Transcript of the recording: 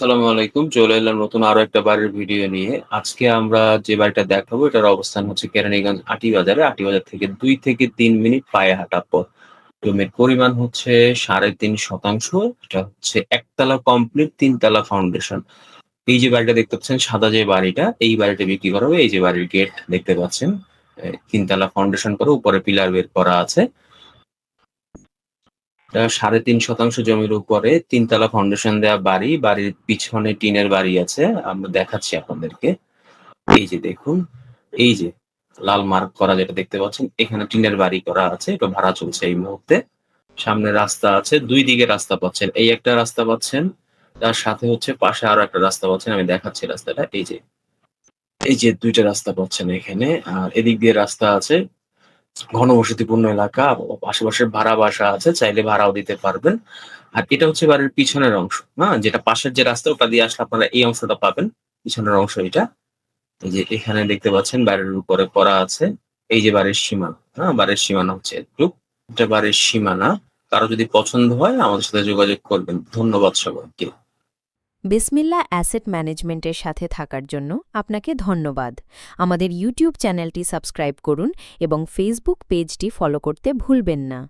আসসালামু আলাইকুম। চলে এলাম নতুন আরো একটা বাড়ির ভিডিও নিয়ে। আজকে আমরা যে বাড়িটা দেখাবো এটার অবস্থান হচ্ছে কেরানীগঞ্জ আটিবাজারে। আটিবাজার থেকে ২ থেকে ৩ মিনিট পায়ে হাঁটা পথ। জমির পরিমাণ হচ্ছে ৩.৫%। এটা হচ্ছে ১ তলা কমপ্লিট ৩ তলা ফাউন্ডেশন। এই যে বাড়িটা দেখতে পাচ্ছেন সাদা যে বাড়িটা, এই বাড়িটা বিক্রি করা হবে। এই যে বাড়ির গেট দেখতে পাচ্ছেন। ৩ তলা ফাউন্ডেশন করে উপরে পিলার বের করা আছে। এটা ৩.৫% জমির উপরে ৩ তলা ফাউন্ডেশন দেওয়া বাড়ি। বাড়ির পিছনে টিনের বাড়ি আছে। আমরা দেখাচ্ছি আপনাদেরকে। এই যে দেখুন, এই যে লাল মার্ক করা যেটা দেখতে পাচ্ছেন, এখানে টিনের বাড়ি করা আছে। এটা ভাড়া চলছে এই মুহূর্তে। সামনে রাস্তা আছে, ২ দিকে রাস্তা পাচ্ছেন। এই একটা রাস্তা পাচ্ছেন, তার সাথে হচ্ছে পাশে আরো একটা রাস্তা পাচ্ছেন। আমি দেখাচ্ছি রাস্তাটা। এই যে ২ টা রাস্তা পাচ্ছেন এখানে। আর এদিক দিয়ে রাস্তা আছে। ঘনবসতিপূর্ণ এলাকা, আশেপাশে ভাড়া বাসা আছে, চাইলে ভাড়াও দিতে পারবেন। আর এটা হচ্ছে বাড়ির পিছনের অংশ, যেটা পাশের যে রাস্তা ওটা দিয়ে আসলে আপনারা এই অংশটা পাবেন। পিছনের অংশ এটা। এই যে এখানে দেখতে পাচ্ছেন বাড়ির উপরে করা আছে। এই যে বাড়ির সীমানা, বাড়ির সীমানা হচ্ছে এটুক। এটা বাড়ির সীমানা। কারো যদি পছন্দ হয় আমাদের সাথে যোগাযোগ করবেন। ধন্যবাদ সবাইকে। বিসমিল্লা অ্যাসেট ম্যানেজমেন্টের সাথে থাকার জন্য আপনাকে ধন্যবাদ। আমাদের ইউটিউব চ্যানেলটি সাবস্ক্রাইব করুন এবং ফেসবুক পেজটি ফলো করতে ভুলবেন না।